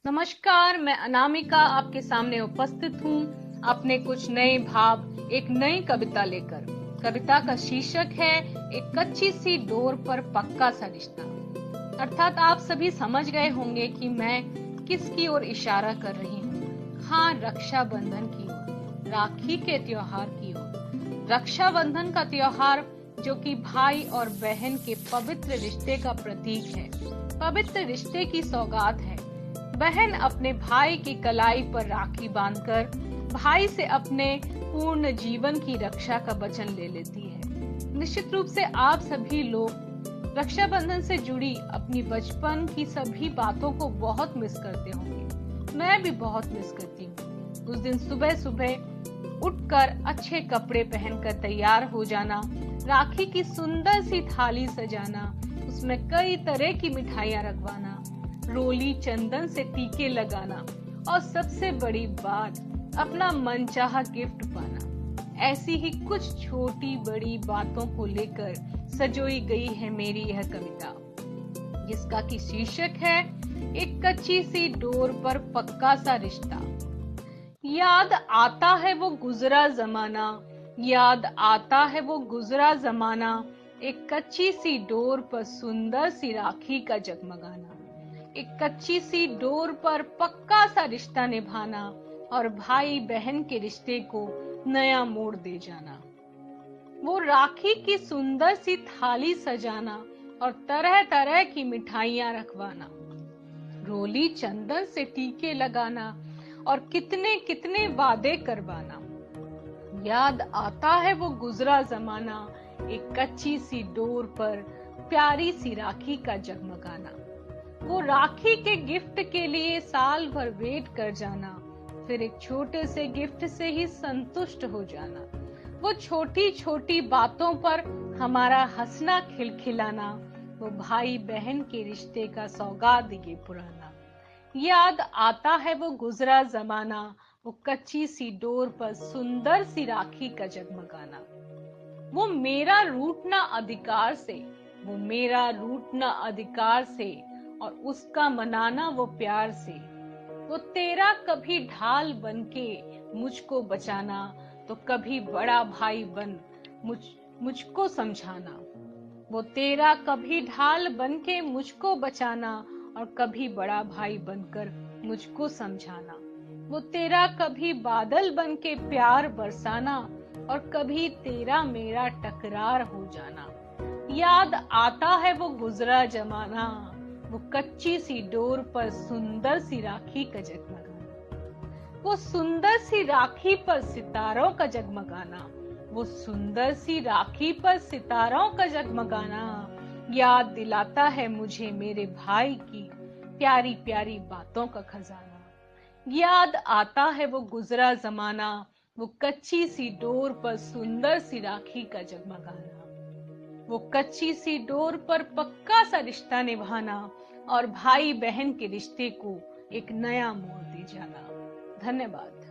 नमस्कार, मैं अनामिका आपके सामने उपस्थित हूँ अपने कुछ नए भाव एक नई कविता लेकर। कविता का शीर्षक है एक कच्ची सी डोर पर पक्का सा रिश्ता। अर्थात आप सभी समझ गए होंगे कि मैं किसकी ओर इशारा कर रही हूँ। हाँ, रक्षाबंधन की ओर, राखी के त्योहार की ओर। रक्षाबंधन का त्योहार जो कि भाई और बहन के पवित्र रिश्ते का प्रतीक है, पवित्र रिश्ते की सौगात है। बहन अपने भाई की कलाई पर राखी बांधकर भाई से अपने पूर्ण जीवन की रक्षा का वचन ले लेती है। निश्चित रूप से आप सभी लोग रक्षाबंधन से जुड़ी अपनी बचपन की सभी बातों को बहुत मिस करते होंगे। मैं भी बहुत मिस करती हूँ। उस दिन सुबह सुबह उठकर अच्छे कपड़े पहनकर तैयार हो जाना, राखी की सुंदर सी थाली सजाना, उसमें कई तरह की मिठाइयाँ रखवाना, रोली चंदन से टीके लगाना और सबसे बड़ी बात, अपना मनचाहा गिफ्ट पाना। ऐसी ही कुछ छोटी बड़ी बातों को लेकर सजोई गई है मेरी यह कविता, जिसका कि शीर्षक है एक कच्ची सी डोर पर पक्का सा रिश्ता। याद आता है वो गुजरा जमाना, याद आता है वो गुजरा जमाना, एक कच्ची सी डोर पर सुंदर सी राखी का जगमगाना। एक कच्ची सी डोर पर पक्का सा रिश्ता निभाना और भाई बहन के रिश्ते को नया मोड़ दे जाना। वो राखी की सुंदर सी थाली सजाना और तरह तरह की मिठाइयां रखवाना, रोली चंदन से टीके लगाना और कितने कितने वादे करवाना। याद आता है वो गुजरा जमाना, एक कच्ची सी डोर पर प्यारी सी राखी का जगमगाना। वो राखी के गिफ्ट के लिए साल भर वेट कर जाना, फिर एक छोटे से गिफ्ट से ही संतुष्ट हो जाना। वो छोटी छोटी बातों पर हमारा हंसना खिलखिलाना, वो भाई बहन के रिश्ते का सौगात ये पुराना। याद आता है वो गुजरा जमाना, वो कच्ची सी डोर पर सुंदर सी राखी का जगमगाना। वो मेरा रूठना अधिकार से, वो मेरा रूठना अधिकार से और उसका मनाना वो प्यार से। वो तेरा कभी ढाल बनके मुझको बचाना, तो कभी बड़ा भाई बन मुझको समझाना। वो तेरा कभी ढाल बनके मुझको बचाना और कभी बड़ा भाई बनकर मुझको समझाना। वो तेरा कभी बादल बनके प्यार बरसाना और कभी तेरा मेरा टकरार हो जाना। याद आता है वो गुजरा जमाना, वो कच्ची सी डोर पर सुंदर सी राखी का जगमगाना। वो सुंदर सी राखी पर सितारों का जगमगाना, वो सुंदर सी राखी पर सितारों का जगमगाना याद दिलाता है मुझे मेरे भाई की प्यारी प्यारी बातों का खजाना। याद आता है वो गुजरा जमाना, वो कच्ची सी डोर पर सुंदर सी राखी का जगमगाना। वो कच्ची सी डोर पर पक्का सा रिश्ता निभाना और भाई बहन के रिश्ते को एक नया मोड़ दे जाना। धन्यवाद।